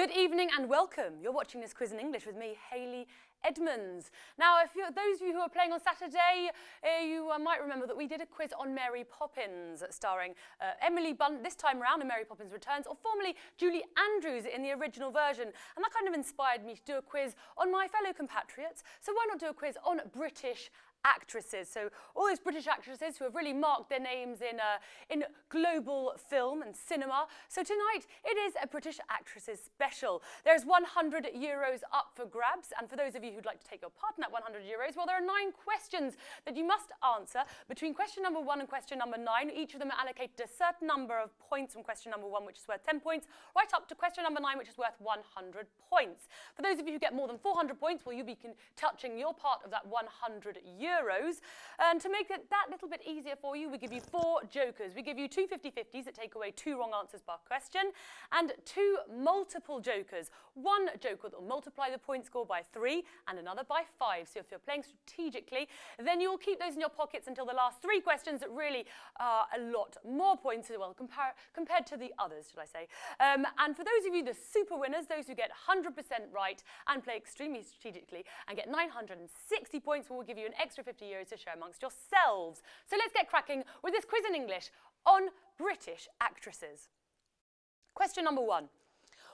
Good evening and welcome. You're watching this quiz in English with me, Hayley Edmonds. Now, those of you who are playing on Saturday, you might remember that we did a quiz on Mary Poppins, starring Emily Blunt this time around in Mary Poppins Returns, or formerly Julie Andrews in the original version. And that kind of inspired me to do a quiz on my fellow compatriots. So why not do a quiz on British actresses? So all those British actresses who have really marked their names in global film and cinema. So tonight it is a British actresses special. There's €100 up for grabs, and for those of you who'd like to take your part in that €100, well, there are 9 questions that you must answer between question number 1 and question number 9. Each of them are allocated a certain number of points from question number 1, which is worth 10 points, right up to question number 9, which is worth 100 points. For those of you who get more than 400 points, well, you'll be touching your part of that €100. And to make it that little bit easier for you, we give you 4 jokers. We give you 2 50-50s that take away 2 wrong answers per question, and 2 multiple jokers. 1 joker that will multiply the point score by 3 and another by 5. So if you're playing strategically, then you'll keep those in your pockets until the last 3 questions that really are a lot more points, well, compared to the others, should I say. And for those of you, the super winners, those who get 100% right and play extremely strategically and get 960 points, we'll give you an extra €50 to share amongst yourselves. So let's get cracking with this quiz in English on British actresses. Question number 1.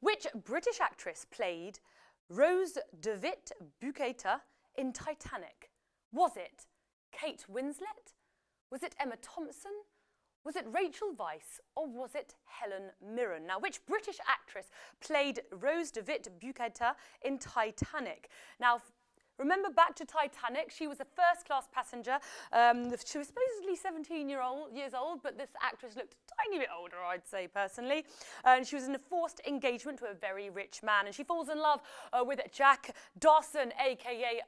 Which British actress played Rose DeWitt Bukater in Titanic? Was it Kate Winslet? Was it Emma Thompson? Was it Rachel Weisz, or was it Helen Mirren? Now, which British actress played Rose DeWitt Bukater in Titanic? Now, remember back to Titanic, she was a first-class passenger. She was supposedly 17 years old, but this actress looked a tiny bit older, I'd say, personally. And she was in a forced engagement to a very rich man, and she falls in love with Jack Dawson, a.k.a.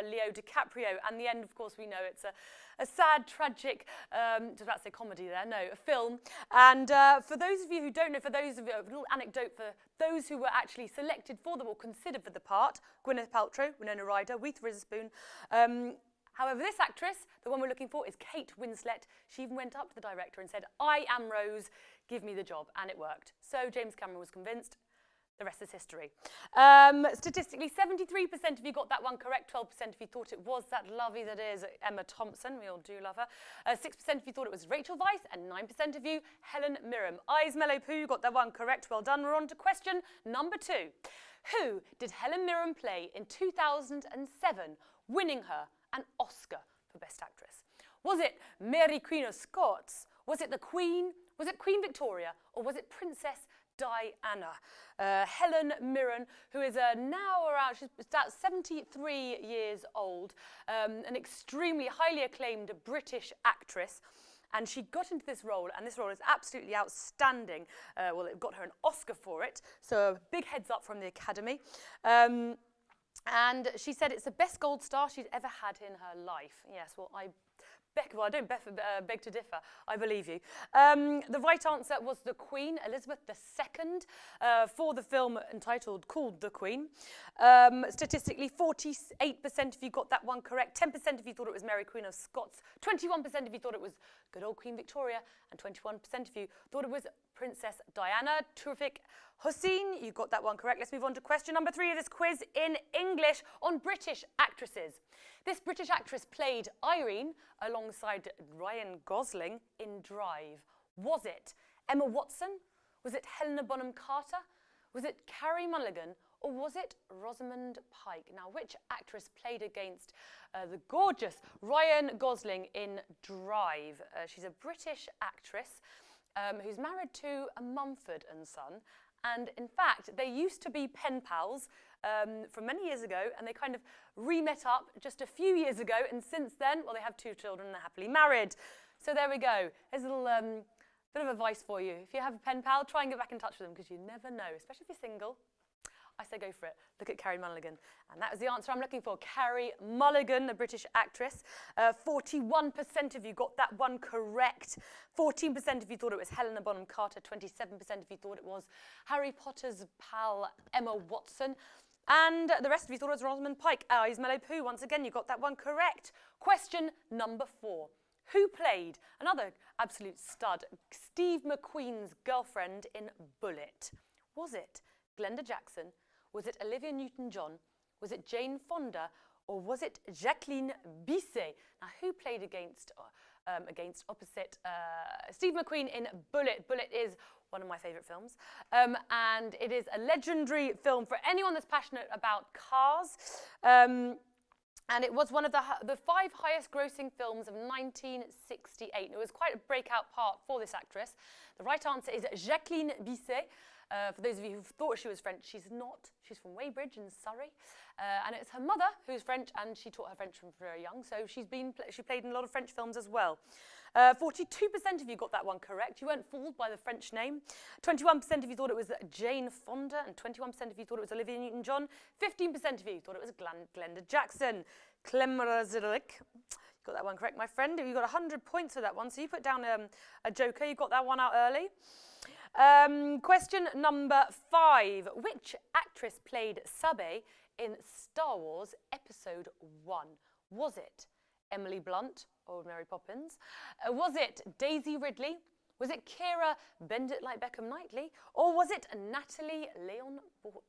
Leo DiCaprio. And the end, of course, we know it's a sad, tragic, I was about to say comedy there, no, a film. And for those of you who don't know, for those of you, a little anecdote for those who were actually selected for them or considered for the part: Gwyneth Paltrow, Winona Ryder, Reese Witherspoon. However, this actress, the one we're looking for, is Kate Winslet. She even went up to the director and said, "I am Rose, give me the job," and it worked. So James Cameron was convinced. The rest is history. Statistically, 73% of you got that one correct, 12% of you thought it was that lovely that is Emma Thompson. We all do love her. 6% of you thought it was Rachel Weisz, and 9% of you, Helen Mirren. Eyes Mellow Poo got that one correct. Well done. We're on to question number 2. Who did Helen Mirren play in 2007, winning her an Oscar for Best Actress? Was it Mary Queen of Scots? Was it the Queen? Was it Queen Victoria? Or was it Princess Diana? Helen Mirren, who is now around, she's about 73 years old, an extremely highly acclaimed British actress. And she got into this role, and this role is absolutely outstanding. Well, it got her an Oscar for it, so a big heads up from the Academy. And she said it's the best gold star she'd ever had in her life. Yes, well, I don't beg to differ. I believe you. The right answer was the Queen, Elizabeth II, for the film called The Queen. Statistically, 48% of you got that one correct. 10% of you thought it was Mary Queen of Scots. 21% of you thought it was good old Queen Victoria. And 21% of you thought it was Princess Diana. Terrific. Hussein, you got that one correct. Let's move on to question number 3 of this quiz in English on British actresses. This British actress played Irene alongside Ryan Gosling in Drive. Was it Emma Watson? Was it Helena Bonham Carter? Was it Carey Mulligan? Or was it Rosamund Pike? Now, which actress played against the gorgeous Ryan Gosling in Drive? She's a British actress who's married to a Mumford and Son. And in fact, they used to be pen pals from many years ago, and they kind of re-met up just a few years ago. And since then, well, they have 2 children and they're happily married. So there we go. There's a little bit of advice for you. If you have a pen pal, try and get back in touch with them, because you never know, especially if you're single. I say go for it. Look at Carey Mulligan. And that was the answer I'm looking for. Carey Mulligan, a British actress. 41% of you got that one correct. 14% of you thought it was Helena Bonham Carter. 27% of you thought it was Harry Potter's pal Emma Watson. And the rest of you thought it was Rosamund Pike. Eyes Mellow Poo. Once again, you got that one correct. Question number 4. Who played another absolute stud, Steve McQueen's girlfriend in Bullitt? Was it Glenda Jackson? Was it Olivia Newton-John? Was it Jane Fonda? Or was it Jacqueline Bisset? Now, who played against opposite Steve McQueen in Bullitt? Bullitt is one of my favourite films. And it is a legendary film for anyone that's passionate about cars. And it was one of the 5 highest grossing films of 1968. It was quite a breakout part for this actress. The right answer is Jacqueline Bisset. For those of you who thought she was French, she's not. She's from Weybridge in Surrey. And it's her mother who's French, and she taught her French from very young. So she played in a lot of French films as well. 42% of you got that one correct. You weren't fooled by the French name. 21% of you thought it was Jane Fonda, and 21% of you thought it was Olivia Newton-John. 15% of you thought it was Glenda Jackson. Klemmerzilik. You got that one correct, my friend. You got 100 points for that one, so you put down a joker. You got that one out early. Question number 5. Which actress played Sabe in Star Wars Episode 1? Was it Emily Blunt, old Mary Poppins? Was it Daisy Ridley? Was it Keira Bend It Like Beckham Knightley? Or was it Natalie Leon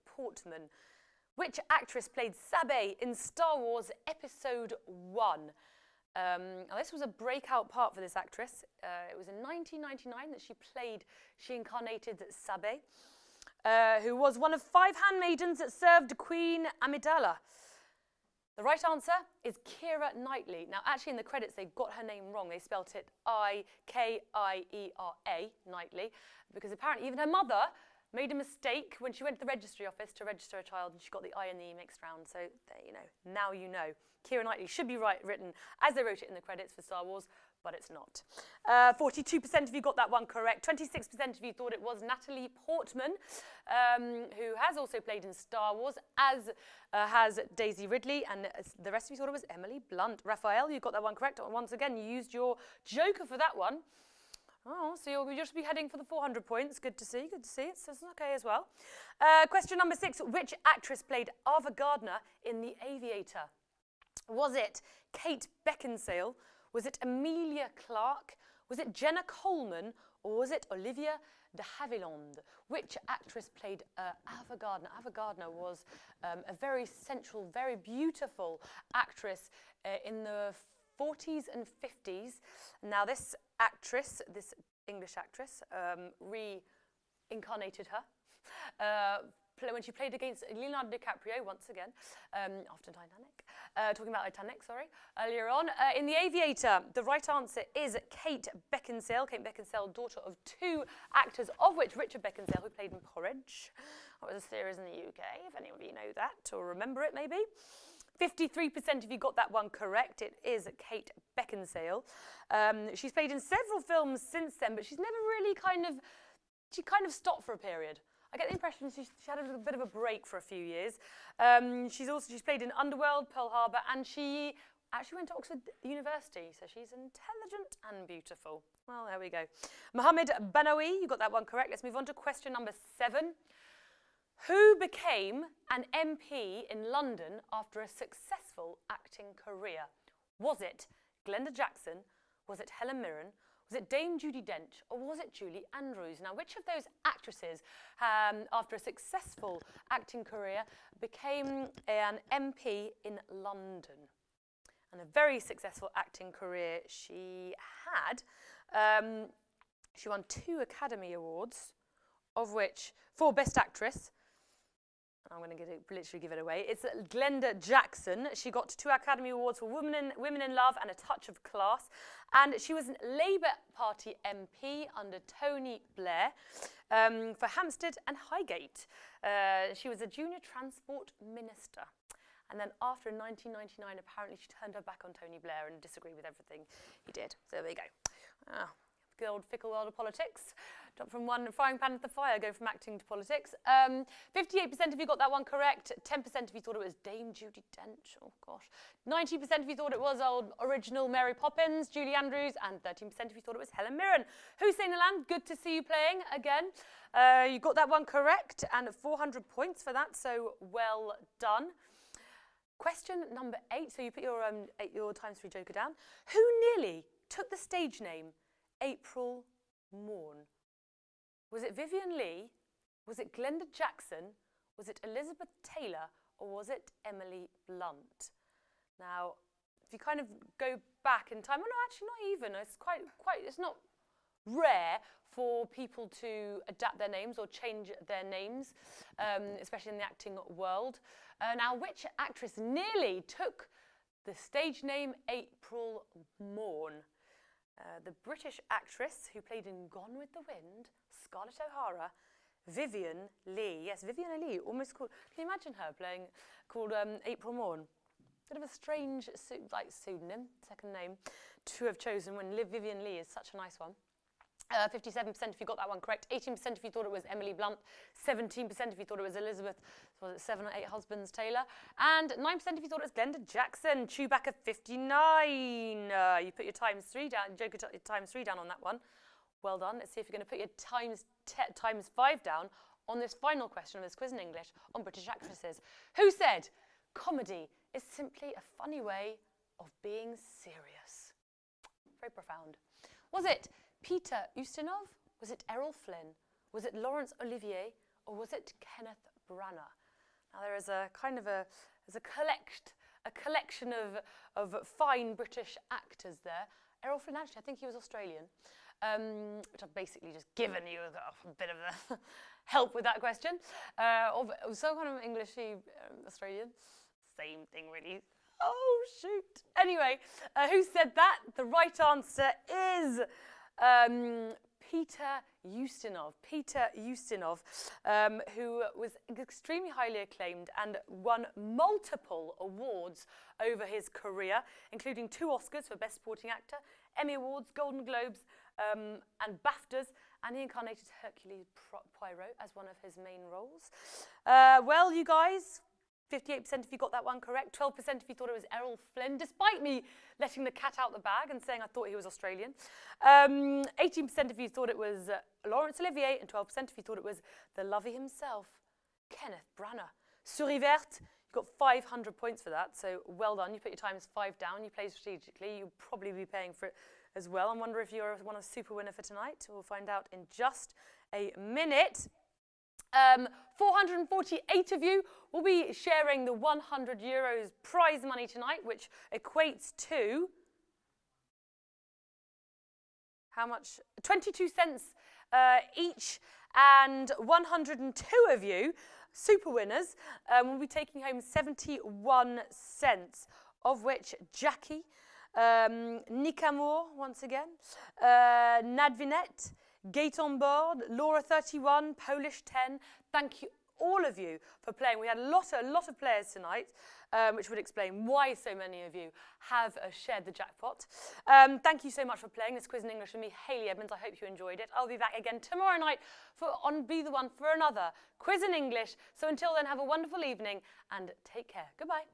Portman? Which actress played Sabe in Star Wars Episode 1? Now this was a breakout part for this actress. It was in 1999 that she incarnated Sabe, who was one of 5 handmaidens that served Queen Amidala. The right answer is Keira Knightley. Now, actually, in the credits, they got her name wrong. They spelt it I-K-I-E-R-A, Knightley, because apparently even her mother made a mistake when she went to the registry office to register a child, and she got the I and the E mixed round. So, there you know. Now you know. Keira Knightley should be written as they wrote it in the credits for Star Wars, but it's not. 42% of you got that one correct. 26% of you thought it was Natalie Portman, who has also played in Star Wars, as has Daisy Ridley, and the rest of you thought it was Emily Blunt. Raphael, you got that one correct. Once again, you used your joker for that one. Oh, so you'll just be heading for the 400 points. Good to see, good to see. It's okay as well. Question number 6. Which actress played Ava Gardner in The Aviator? Was it Kate Beckinsale? Was it Emilia Clarke? Was it Jenna Coleman? Or was it Olivia de Havilland? Which actress played Ava Gardner? Ava Gardner was a very central, very beautiful actress in the 40s and 50s. Now this actress, this English actress, reincarnated her when she played against Leonardo DiCaprio once again, after Titanic, talking about Titanic, sorry, earlier on. In The Aviator, the right answer is Kate Beckinsale. Kate Beckinsale, daughter of 2 actors, of which Richard Beckinsale, who played in Porridge. That was a series in the UK, if any of you know that or remember it maybe. 53% of you got that one correct. It is Kate Beckinsale. She's played in several films since then, but she's never really she kind of stopped for a period. I get the impression she had a little bit of a break for a few years. She's played in Underworld, Pearl Harbor, and she actually went to Oxford University, so she's intelligent and beautiful. Well, there we go. Mohammed Banawi, you got that one correct. Let's move on to question number 7. Who became an MP in London after a successful acting career? Was it Glenda Jackson? Was it Helen Mirren? Was it Dame Judi Dench, or was it Julie Andrews? Now, which of those actresses, after a successful acting career, became an MP in London? And a very successful acting career she had. She won 2 Academy Awards, of which for Best Actress. I'm going to literally give it away. It's Glenda Jackson. She got 2 Academy Awards for Women in Love and A Touch of Class. And she was an Labour Party MP under Tony Blair for Hampstead and Highgate. She was a junior transport minister. And then after in 1999, apparently she turned her back on Tony Blair and disagreed with everything he did. So there we go. Good old fickle world of politics. Jump from one frying pan to the fire, go from acting to politics. 58% of you got that one correct. 10% of you thought it was Dame Judi Dench. Oh, gosh. 90% of you thought it was old original Mary Poppins, Julie Andrews, and 13% of you thought it was Helen Mirren. Hussein Aland, good to see you playing again. You got that one correct, and 400 points for that, so well done. Question number 8. So you put your times 3 joker down. Who nearly took the stage name April Morn? Was it Vivien Leigh? Was it Glenda Jackson? Was it Elizabeth Taylor or was it Emily Blunt? Now, if you kind of go back in time, well, no, actually not even. It's not rare for people to adapt their names or change their names, especially in the acting world. Now, which actress nearly took the stage name April Morn? The British actress who played in Gone with the Wind, Scarlett O'Hara, Vivien Leigh. Yes, Vivien Leigh, almost called. Can you imagine her called April Morn? Bit of a strange pseudonym, second name, to have chosen when Vivien Leigh is such a nice one. 57% if you got that one correct, 18% if you thought it was Emily Blunt, 17% if you thought it was Elizabeth, was it 7 or 8 Husbands Taylor, and 9% if you thought it was Glenda Jackson. Chewbacca 59. You put your times 3 down, times 3 down on that one. Well done. Let's see if you're going to put your times 5 down on this final question of this quiz in English on British actresses. Who said comedy is simply a funny way of being serious? Very profound. Was it Peter Ustinov? Was it Errol Flynn? Was it Laurence Olivier? Or was it Kenneth Branagh? Now there is a kind of a collection of fine British actors there. Errol Flynn, actually, I think he was Australian, which I've basically just given you a bit of a help with that question. So kind of Englishy Australian, same thing really. Oh shoot! Anyway, who said that? The right answer is Peter Ustinov. Peter Ustinov, who was extremely highly acclaimed and won multiple awards over his career, including 2 Oscars for Best Supporting Actor, Emmy Awards, Golden Globes, and BAFTAs, and he incarnated Hercule Poirot as one of his main roles. Well, you guys, 58% if you got that one correct, 12% if you thought it was Errol Flynn, despite me letting the cat out the bag and saying I thought he was Australian. 18% if you thought it was Laurence Olivier, and 12% if you thought it was the lovey himself, Kenneth Branagh. Souris verte, you got 500 points for that, so well done. You put your times 5 down, you played strategically, you'll probably be paying for it as well. I wonder if you're one of super winner for tonight. We'll find out in just a minute. 448 of you will be sharing the €100 prize money tonight, which equates to how much? 22 cents each, and 102 of you, super winners, will be taking home 71 cents, of which Jackie, Nicamour, once again, Nadvinet, Gate on Board, Laura 31, Polish 10. Thank you, all of you, for playing. We had a lot of players tonight, which would explain why so many of you have shared the jackpot. Thank you so much for playing this quiz in English with me, Hayley Edmonds. I hope you enjoyed it. I'll be back again tomorrow night on Be the One for another quiz in English. So until then, have a wonderful evening and take care. Goodbye.